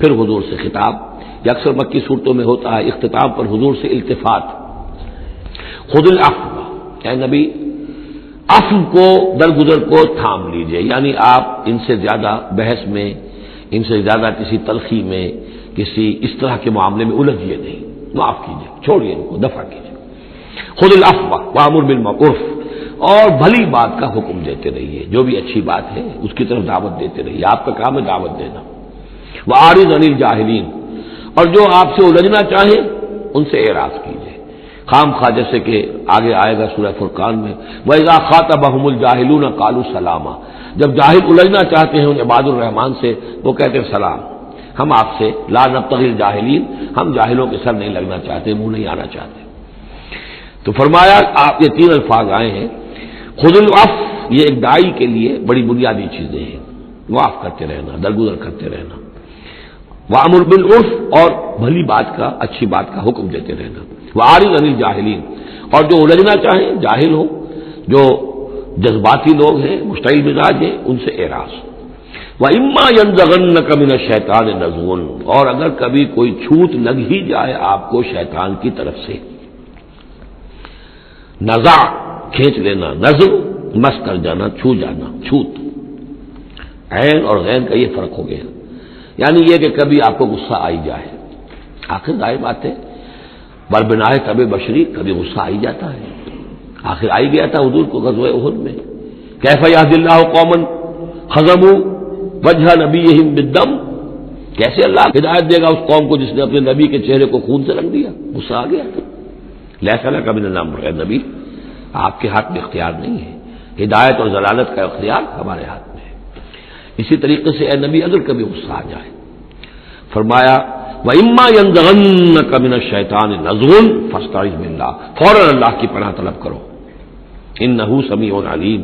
پھر حضور سے خطاب، یہ اکثر مکی صورتوں میں ہوتا ہے، اختتام پر حضور سے التفات، خذ العفو، اے نبی عفو کو، درگزر کو تھام لیجئے، یعنی آپ ان سے زیادہ بحث میں، ان سے زیادہ کسی تلخی میں، کسی اس طرح کے معاملے میں الجھیے نہیں، معاف کیجئے، چھوڑیے ان کو، دفع کیجئے۔ خذ العفو وامر بالمعروف، اور بھلی بات کا حکم دیتے رہیے، جو بھی اچھی بات ہے اس کی طرف دعوت دیتے رہیے، آپ کا کام ہے دعوت دینا۔ وَأَعْرِضْ عَنِ الْجَاهِلِينَ، اور جو آپ سے الجھنا چاہیں ان سے اعراض کیجئے، خام خواہ، جیسے کہ آگے آئے گا سورہ فرقان میں، وَإِذَا خَاطَبَهُمُ الْجَاهِلُونَ قَالُوا سَلَامًا، جب جاہل الجھنا چاہتے ہیں ان عباد الرحمان سے، وہ کہتے ہیں سلام، ہم آپ سے لا نبتغی الجاہلین، ہم جاہلوں کے سر نہیں لگنا چاہتے، منہ نہیں آنا چاہتے۔ تو فرمایا آپ یہ تین الفاظ آئے ہیں، خذ العفو، یہ ایک داعی کے لیے بڑی بنیادی چیزیں ہیں، معاف کرتے رہنا، درگزر کرتے رہنا، وامر بالعرف، اور بھلی بات کا، اچھی بات کا حکم دیتے رہنا، وَأَعْرِضْ عَنِ الْجَاهِلِينَ، اور جو الجھنا چاہیں، جاہل ہو، جو جذباتی لوگ ہیں، مشتعل مزاج ہیں، ان سے اعراض۔ وَإِمَّا يَنزَغَنَّكَ مِنَ الشَّيْطَانِ نَزْغٌ، اور اگر کبھی کوئی چھوٹ لگ ہی جائے آپ کو شیطان کی طرف سے، نزع کھینچ لینا، نزع مس کر جانا، چھو جانا، چھوت، عین اور غین کا یہ فرق ہو گیا، یعنی یہ کہ کبھی آپ کو غصہ آئی جائے، آخر ظاہر بات ہے بربنائے طب بشری، کبھی غصہ آئی جاتا ہے، آخر آئی گیا تھا حضور کو غزوہ احد میں، کیف یہدی اللہ قوما خضموا وجہ نبیہم بالدم، کیسے اللہ ہدایت دے گا اس قوم کو جس نے اپنے نبی کے چہرے کو خون سے رنگ دیا، غصہ آ گیا تھا۔ لیس لک من الامر، اے نبی آپ کے ہاتھ میں اختیار نہیں ہے، ہدایت اور ضلالت کا اختیار ہمارے ہاتھ میں ہے۔ اسی طریقے سے اے نبی اگر کبھی غصہ آ جائے، فرمایا وَإِمَّا يَنزَغَنَّكَ مِنَ الشَّيْطَانِ نَزْغٌ فَاسْتَعِذْ بِاللَّهِ، فوراً اللہ کی پناہ طلب کرو، إِنَّهُ سَمِيعٌ عَلِيمٌ،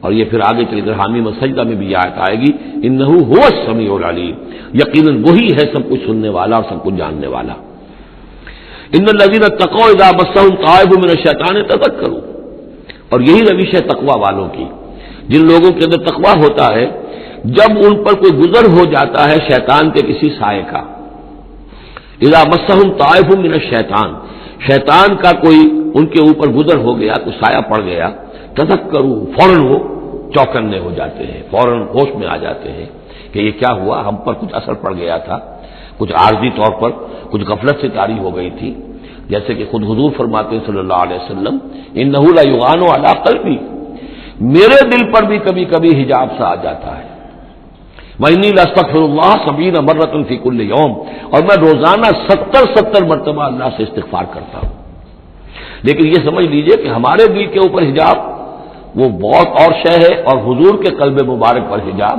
اور یہ پھر آگے چل کر حامیم السجدہ میں بھی یہ آیت آئے گی، إِنَّهُ هُوَ السَّمِيعُ الْعَلِيمُ، یقیناً وہی ہے سب کچھ سننے والا اور سب کچھ جاننے والا۔ إِنَّ الَّذِينَ اتَّقَوْا إِذَا مَسَّهُمْ طَائِفٌ مِّنَ الشَّيْطَانِ تَذَكَّرُوا، اور یہی روش ہے تقوی والوں کی، جن لوگوں کے اندر تقوی ہوتا ہے، جب ان پر کوئی گزر ہو جاتا ہے شیطان کے کسی سائے کا، اذا مسہم طائف من الشیطان، شیطان کا کوئی ان کے اوپر گزر ہو گیا، کوئی سایہ پڑ گیا، تذکروا، فوراً وہ چوکنے ہو جاتے ہیں، فوراً ہوش میں آ جاتے ہیں کہ یہ کیا ہوا، ہم پر کچھ اثر پڑ گیا تھا، کچھ عارضی طور پر کچھ غفلت سے طاری ہو گئی تھی، جیسے کہ خود حضور فرماتے ہیں صلی اللہ علیہ وسلم، انہ لیغان علی قلبی، میرے دل پر بھی کبھی کبھی حجاب سا آ جاتا ہے، وَإِنِّي لَأَسْتَغْفِرُ اللَّهَ 70 مرة فی کل یوم، اور میں روزانہ 70 مرتبہ اللہ سے استغفار کرتا ہوں۔ لیکن یہ سمجھ لیجئے کہ ہمارے دل کے اوپر حجاب وہ بہت اور شے ہے، اور حضور کے قلب مبارک پر حجاب،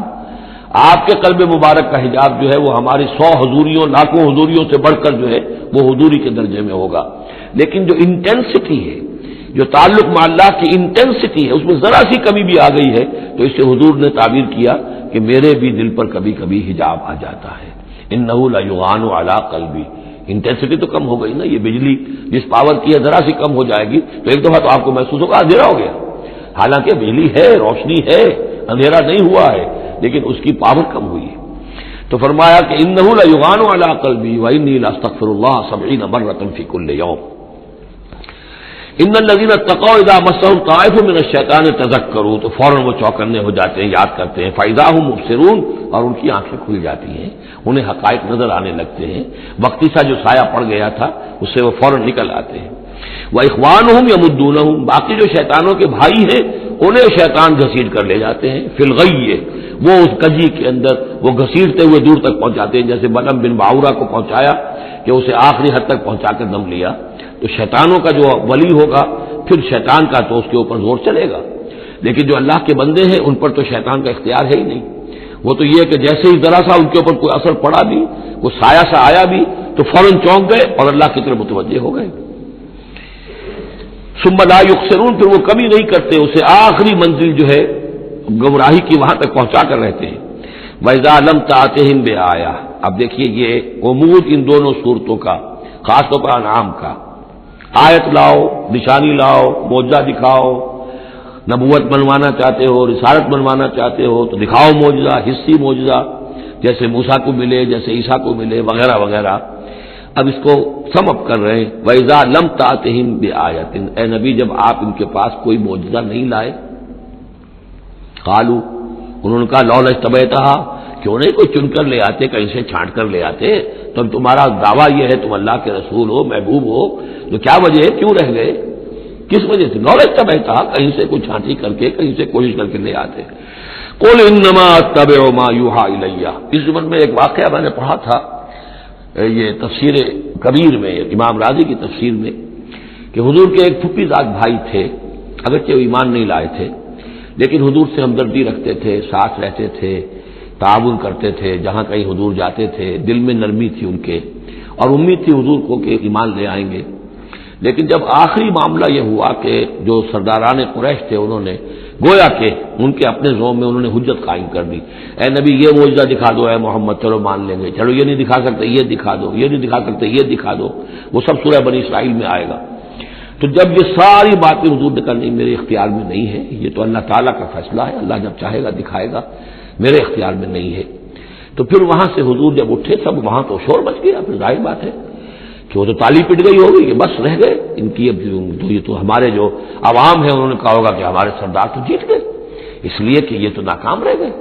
آپ کے قلب مبارک کا حجاب جو ہے وہ ہماری 100 حضوریوں، لاکھوں حضوریوں سے بڑھ کر جو ہے وہ حضوری کے درجے میں ہوگا، لیکن جو انٹینسٹی ہے، جو تعلق مع اللہ کی انٹینسٹی ہے، اس میں ذرا سی کمی بھی آ گئی ہے تو اس سے حضور نے تعبیر کیا کہ میرے بھی دل پر کبھی کبھی حجاب آ جاتا ہے، انہ لیغان علی قلبی، انٹینسٹی تو کم ہو گئی نا، یہ بجلی جس پاور کی ہے ذرا سی کم ہو جائے گی تو ایک دفعہ تو آپ کو محسوس ہوگا اندھیرا ہو گیا، حالانکہ بجلی ہے، روشنی ہے، اندھیرا نہیں ہوا ہے، لیکن اس کی پاور کم ہوئی ہے۔ تو فرمایا کہ انہ لیغان علی قلبی وانی لاستغفر اللہ 70 مرة فی کل یوم۔ ان الذین اتقوا اذا مسهم طائف من الشیطان تذکروا، تو فوراً وہ چوکنے ہو جاتے ہیں، یاد کرتے ہیں، فاذا هم مبصرون، اور ان کی آنکھیں کھل جاتی ہیں، انہیں حقائق نظر آنے لگتے ہیں، وقتی سا جو سایہ پڑ گیا تھا اس سے وہ فوراً نکل آتے ہیں۔ واخوانهم یمدونهم، باقی جو شیطانوں کے بھائی ہیں انہیں شیطان گھسیٹ کر لے جاتے ہیں، فی الغی، وہ اس کجی کے اندر وہ گھسیٹتے ہوئے دور تک پہنچاتے ہیں، جیسے بلعم بن باورہ کو پہنچایا کہ اسے آخری حد تک پہنچا کر دم لیا، تو شیطانوں کا جو ولی ہوگا پھر شیطان کا تو اس کے اوپر زور چلے گا، لیکن جو اللہ کے بندے ہیں ان پر تو شیطان کا اختیار ہے ہی نہیں، وہ تو یہ کہ جیسے ہی ذرا سا ان کے اوپر کوئی اثر پڑا بھی، کوئی سایہ سا آیا بھی تو فوراً چونک گئے اور اللہ کی طرف متوجہ ہو گئے۔ ثم لا یقصرون، پھر وہ کمی نہیں کرتے، اسے آخری منزل جو ہے گمراہی کی وہاں تک پہنچا کر رہتے ہیں۔ وَإِذَا لَمْ تَأْتِهِمْ بِآیَةٍ، اب دیکھیے یہ عمود ان دونوں صورتوں کا، خاص طور پر انعام کا، آیت لاؤ، نشانی لاؤ، معجزہ دکھاؤ، نبوت منوانا چاہتے ہو، رسالت منوانا چاہتے ہو تو دکھاؤ معجزہ، حصی معجزہ، جیسے موسیٰ کو ملے، جیسے عیسیٰ کو ملے، وغیرہ وغیرہ. اب اس کو سم اپ کر رہے ہیں. وَإِذَا لَمْ تَأْتِهِمْ بِآيَةٍ، اے نبی جب آپ ان کے پاس کوئی معجزہ نہیں لائے. قالوا، انہوں نے کہا لولا اجتبیتھا، کیوں نہیں کوئی چن کر لے آتے، کہیں سے چھانٹ کر لے آتے. تو تمہارا دعویٰ یہ ہے تم اللہ کے رسول ہو، محبوب ہو، تو کیا وجہ ہے، کیوں رہ گئے، کس وجہ سے؟ لولا اجتبیتھا، کہیں سے کوئی چھانٹی کر کے، کہیں سے کوشش کر کے لے آتے. قل انما اتبع ما یوحى الی. اس زمن میں ایک واقعہ میں نے پڑھا تھا، یہ تفسیر کبیر میں، امام راضی کی تفسیر میں، کہ حضور کے ایک پھپھی زاد بھائی تھے، اگرچہ وہ ایمان نہیں لائے تھے، لیکن حضور سے ہمدردی رکھتے تھے، ساتھ رہتے تھے، تعاون کرتے تھے، جہاں کہیں حضور جاتے تھے، دل میں نرمی تھی ان کے، اور امید تھی حضور کو کہ ایمان لے آئیں گے. لیکن جب آخری معاملہ یہ ہوا کہ جو سرداران قریش تھے انہوں نے گویا کہ ان کے اپنے زوم میں انہوں نے حجت قائم کر دی. اے نبی یہ معجزہ دکھا دو، اے محمد چلو مان لیں گے، چلو یہ نہیں دکھا سکتے یہ دکھا دو، یہ نہیں دکھا سکتے یہ دکھا دو. وہ سب سورہ بنی اسرائیل میں آئے گا. تو جب یہ ساری باتیں حضور نے کہا نہیں میرے اختیار میں نہیں ہے، یہ تو اللہ تعالیٰ کا فیصلہ ہے، اللہ جب چاہے گا دکھائے گا، میرے اختیار میں نہیں ہے. تو پھر وہاں سے حضور جب اٹھے سب وہاں تو شور مچ گیا. پھر ظاہر بات ہے کہ وہ تو تالی پٹ گئی ہوگی کہ بس رہ گئے ان کی. اب یہ تو ہمارے جو عوام ہیں انہوں نے کہا ہوگا کہ ہمارے سردار تو جیت گئے، اس لیے کہ یہ تو ناکام رہ گئے.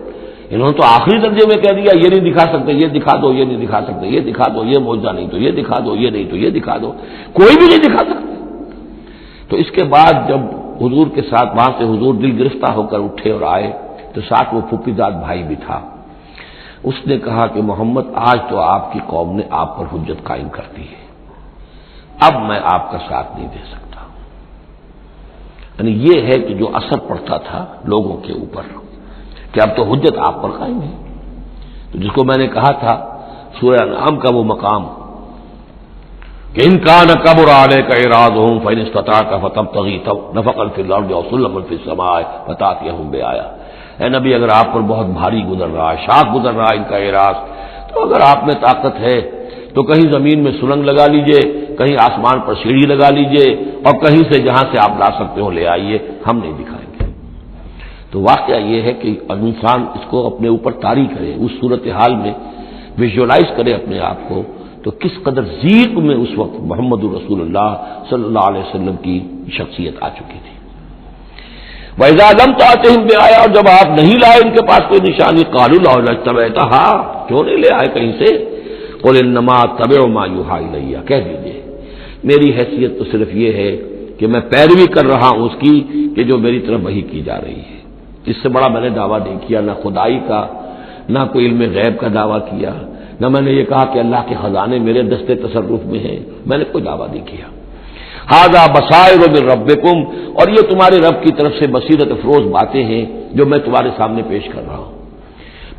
انہوں نے تو آخری درجے میں کہہ دیا یہ نہیں دکھا سکتے یہ دکھا دو، یہ نہیں دکھا سکتے یہ دکھا دو، یہ معجزہ نہیں تو یہ دکھا دو، یہ نہیں تو یہ دکھا دو، کوئی بھی نہیں دکھا سکتے. تو اس کے بعد جب حضور کے ساتھ وہاں سے حضور دل گرفتہ ہو کر اٹھے اور آئے تو ساتھ وہ پھپھی زاد بھائی بھی تھا. اس نے کہا کہ محمد آج تو آپ کی قوم نے آپ پر حجت قائم کر دی ہے، اب میں آپ کا ساتھ نہیں دے سکتا. یعنی یہ ہے کہ جو اثر پڑتا تھا لوگوں کے اوپر کہ اب تو حجت آپ پر قائم ہے. تو جس کو میں نے کہا تھا سورہ انعام کا وہ مقام کہ ان کان کبر علیک اعراضهم فإن استطعت فتبتغي نفقا في الارض او سلما في السماء فتأتيهم بآية. اے نبی اگر آپ پر بہت بھاری گزر رہا ہے، شاق گزر رہا ہے ان کا اعراض، تو اگر آپ میں طاقت ہے تو کہیں زمین میں سرنگ لگا لیجئے، کہیں آسمان پر سیڑھی لگا لیجئے، اور کہیں سے جہاں سے آپ لا سکتے ہو لے آئیے، ہم نہیں دکھائیں گے. تو واقعہ یہ ہے کہ انسان اس کو اپنے اوپر طاری کرے، اس صورتحال میں ویژولائز کرے اپنے آپ کو، تو کس قدر ضیق میں اس وقت محمد رسول اللہ صلی اللہ علیہ وسلم کی شخصیت آ چکی تھی. وَإِذَا لَمْ تَأْتِهِمْ بِآيَةٍ، اور جب آپ نہیں لائے ان کے پاس کوئی نشانی، قَالُوا لَوْلَا اجْتَبَيْتَهَا، کیوں نہیں لے آئے کہیں سے. قُلْ إِنَّمَا أَتَّبِعُ مَا يُوحَىٰ إِلَيَّ، کہہ دیجئے میری حیثیت تو صرف یہ ہے کہ میں پیروی کر رہا ہوں اس کی کہ جو میری طرف وحی کی جا رہی ہے. اس سے بڑا میں نے دعویٰ نہیں کیا، نہ خدائی کا، نہ کوئی علم غیب کا دعویٰ کیا، نہ میں نے یہ کہا کہ اللہ کے خزانے میرے دستے تصرف میں ہیں، میں نے کوئی دعویٰ نہیں کیا. ھذا بصائر من ربکم، اور یہ تمہارے رب کی طرف سے بصیرت افروز باتیں ہیں جو میں تمہارے سامنے پیش کر رہا ہوں.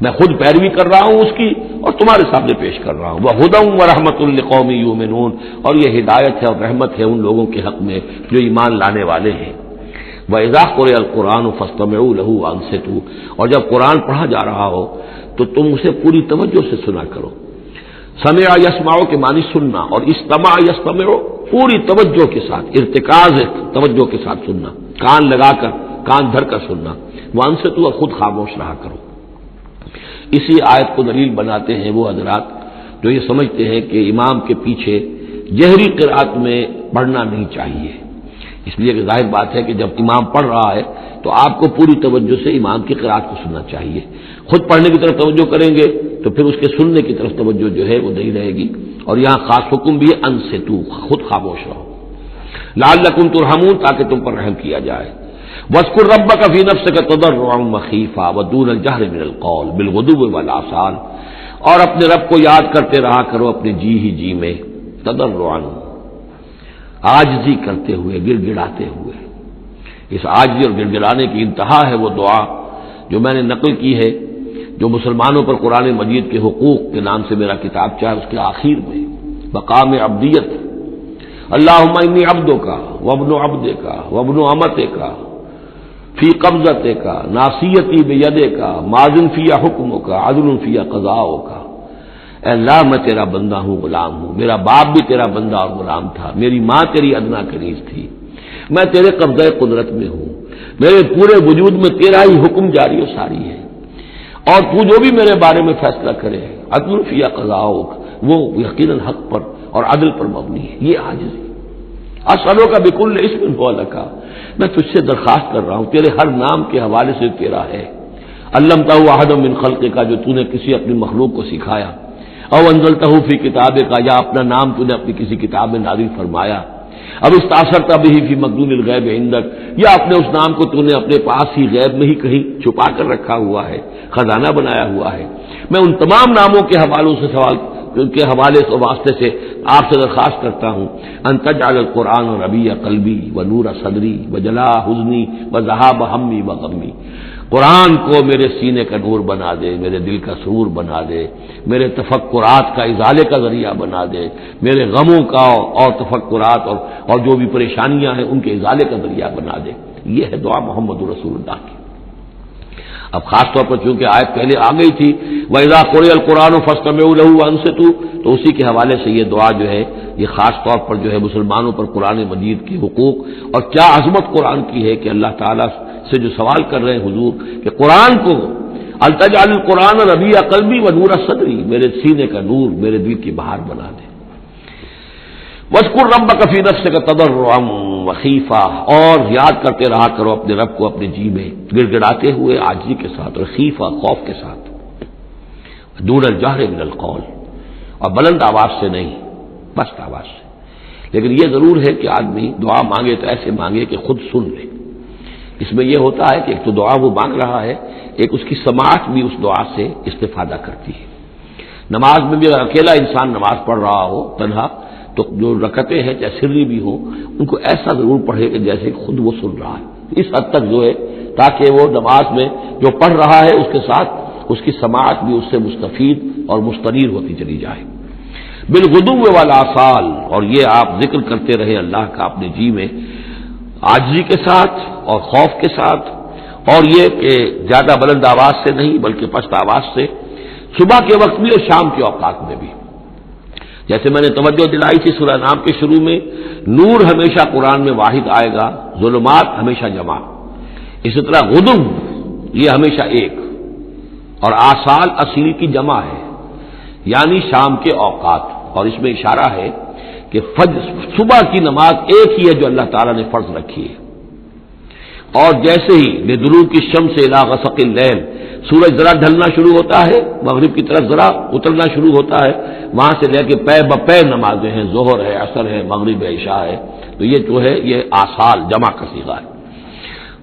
میں خود پیروی کر رہا ہوں اس کی اور تمہارے سامنے پیش کر رہا ہوں. وَھدًى وَرَحْمَةٌ لِّقَوْمٍ يُؤْمِنُونَ، اور یہ ہدایت ہے اور رحمت ہے ان لوگوں کے حق میں جو ایمان لانے والے ہیں. وَإِذَا قُرِئَ الْقُرْآنُ فَاسْتَمِعُوا لَهُ وَأَنصِتُوا، اور جب قرآن پڑھا جا رہا ہو تو تم اسے پوری توجہ سے سنا کرو. سمع یسمع کے معنی سننا، اور استمع یستمع پوری توجہ کے ساتھ، ارتکاز توجہ کے ساتھ سننا، کان لگا کر، کان دھر کر سننا. وَأَنصِتُوا، اور خود خاموش رہا کرو. اسی آیت کو دلیل بناتے ہیں وہ حضرات جو یہ سمجھتے ہیں کہ امام کے پیچھے جہری قرأت میں پڑھنا نہیں چاہیے، اس لیے کہ ظاہر بات ہے کہ جب امام پڑھ رہا ہے تو آپ کو پوری توجہ سے امام کی قرأت کو سننا چاہیے. خود پڑھنے کی طرف توجہ کریں گے تو پھر اس کے سننے کی طرف توجہ جو ہے وہ نہیں رہے گی. اور یہاں خاص حکم بھی ہے انصتوا، خود خاموش رہو. لعلکم ترحمون، تاکہ تم پر رحم کیا جائے. واذکر ربک فی نفسک تضرعا وخیفا ودون الجہر من القول بالغدو والآصال، اور اپنے رب کو یاد کرتے رہا کرو اپنے جی ہی جی میں، تضرعا عاجزی کرتے ہوئے، گڑ گڑاتے ہوئے. اس عاجزی اور گڑ گڑانے کی انتہا ہے وہ دعا جو میں نے نقل کی ہے، جو مسلمانوں پر قرآن مجید کے حقوق کے نام سے میرا کتاب چاہے اس کے آخر میں مقام عبدیت، اللہم انی عبدک وابن عبدک وابن امتک فی قبضتک ناصیتی بیدک ماضٍ فی حکمک عدل فی قضاؤک. اے اللہ میں تیرا بندہ ہوں، غلام ہوں، میرا باپ بھی تیرا بندہ اور غلام تھا، میری ماں تیری ادنا کنیز تھی، میں تیرے قبضہ قدرت میں ہوں، میرے پورے وجود میں تیرا ہی حکم جاری و ساری ہے، اور تو جو بھی میرے بارے میں فیصلہ کرے عدل فی قضاؤک، وہ یقیناً حق پر اور عدل پر مبنی ہے. یہ عاجزی. اسألوک بکل اسم هو لک، میں تجھ سے درخواست کر رہا ہوں تیرے ہر نام کے حوالے سے تیرا ہے. علمتہ احد من خلقک، جو تو نے کسی اپنی مخلوق کو سکھایا. او انزلتہ فی کتابک، یا اپنا نام تو نے اپنی کسی کتاب میں نازل فرمایا. اب استاثرت بہ فی مکنون الغیب عندک، یا اپنے اس نام کو تو نے اپنے پاس ہی غیب میں ہی کہیں چھپا کر رکھا ہوا ہے، خزانہ بنایا ہوا ہے. میں ان تمام ناموں کے حوالوں سے کے حوالے سے واسطے سے آپ سے درخواست کرتا ہوں ان تجعل القرآن ربیع قلبی ونور صدری وجلاء حزنی وذہاب ہمی وغمی. قرآن کو میرے سینے کا نور بنا دے، میرے دل کا سرور بنا دے، میرے تفکرات کا ازالے کا ذریعہ بنا دے، میرے غموں کا اور تفکرات اور جو بھی پریشانیاں ہیں ان کے ازالے کا ذریعہ بنا دے. یہ ہے دعا محمد رسول اللہ کی. اب خاص طور پر چونکہ آیت پہلے آ گئی تھی وَإِذَا قُرِئَ الْقُرْآنُ فَاسْتَمِعُوا لَهُ وَأَنصِتُوا، تو اسی کے حوالے سے یہ دعا جو ہے یہ خاص طور پر جو ہے مسلمانوں پر قرآن مجید کے حقوق اور کیا عظمت قرآن کی ہے کہ اللہ تعالیٰ سے جو سوال کر رہے ہیں حضور کہ قرآن کو التجعل القرآن ربیع قلبی ونور صدری، میرے سینے کا نور، میرے دل کی بہار بنا دے. وَاذْكُرْ رَبَّكَ فِي نَفْسِكَ تَضَرُّعًا وَخِيفَةً، اور یاد کرتے رہا کرو اپنے رب کو اپنے جی میں گڑ گڑاتے ہوئے عاجزی کے ساتھ، اور خیفہ خوف کے ساتھ. دون الجہر من القول، اور بلند آواز سے نہیں، پست آواز سے. لیکن یہ ضرور ہے کہ آدمی دعا مانگے تو ایسے مانگے کہ خود سن لے. اس میں یہ ہوتا ہے کہ ایک تو دعا وہ مانگ رہا ہے، ایک اس کی سماعت بھی اس دعا سے استفادہ کرتی ہے. نماز میں بھی اگر اکیلا انسان نماز پڑھ رہا ہو تنہا، تو جو رکعتیں ہیں چاہے سری بھی ہوں ان کو ایسا ضرور پڑھے کہ جیسے خود وہ سن رہا ہے، اس حد تک جو ہے تاکہ وہ نماز میں جو پڑھ رہا ہے اس کے ساتھ اس کی سماعت بھی اس سے مستفید اور مستنیر ہوتی چلی جائے. بالغدو والآصال، اور یہ آپ ذکر کرتے رہے اللہ کا اپنے جی میں عاجزی کے ساتھ اور خوف کے ساتھ، اور یہ کہ زیادہ بلند آواز سے نہیں بلکہ پست آواز سے، صبح کے وقت بھی اور شام کے اوقات میں بھی. جیسے میں نے توجہ دلائی تھی سورہ نام کے شروع میں، نور ہمیشہ قرآن میں واحد آئے گا، ظلمات ہمیشہ جمع. اسی طرح غدو یہ ہمیشہ ایک، اور آصال اصیل کی جمع ہے یعنی شام کے اوقات. اور اس میں اشارہ ہے کہ صبح کی نماز ایک ہی ہے جو اللہ تعالیٰ نے فرض رکھی ہے. اور جیسے ہی لدلوک الشمس الی غسق اللیل، سورج ذرا ڈھلنا شروع ہوتا ہے، مغرب کی طرف ذرا اترنا شروع ہوتا ہے، وہاں سے لے کے پے بپے نمازیں ہیں، ظہر ہے، عصر ہے، مغرب ہے، عشاء ہے. تو یہ جو ہے یہ آصال جمع کا صیغہ ہے.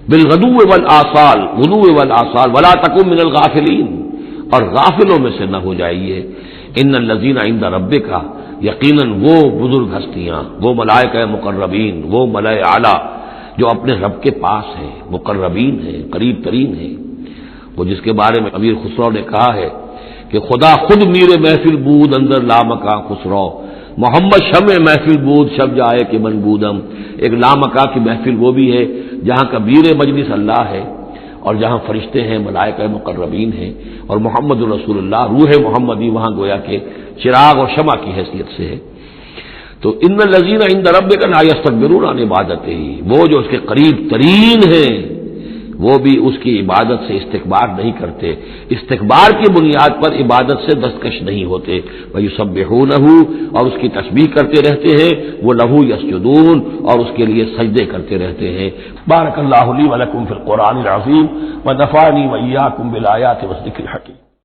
بالغدو والآصال، غدو والآصال ولا تکن من الغافلین، اور غافلوں میں سے نہ ہو جائیے. ان الذین عند ربک، یقیناً وہ بزرگ ہستیاں، وہ ملائکہ مقربین، وہ ملائے اعلیٰ جو اپنے رب کے پاس ہیں، مقربین ہیں، قریب ترین ہیں. وہ جس کے بارے میں امیر خسرو نے کہا ہے کہ خدا خود میر محفل بود اندر لامکاں خسرو، محمد شمع محفل بود شب جائے کہ من بودم. ایک لامکاں کی محفل وہ بھی ہے جہاں کا میر مجلس اللہ ہے اور جہاں فرشتے ہیں، ملائکہ مقربین ہیں، اور محمد رسول اللہ روح محمدی وہاں گویا کہ چراغ اور شمع کی حیثیت سے ہے. تو ان الذین عند ربک لا یستکبرون عن عبادتہ، وہ جو اس کے قریب ترین ہیں وہ بھی اس کی عبادت سے استکبار نہیں کرتے، استکبار کی بنیاد پر عبادت سے دستکش نہیں ہوتے. وَيُسَبِّحُونَهُ، اور اس کی تسبیح کرتے رہتے ہیں، وہ لہو یسجدون، اور اس کے لیے سجدے کرتے رہتے ہیں. بارک اللہ لی ولکم فی القرآن العظیم ونفعنی وإیاکم بالآیات والذکر الحکیم.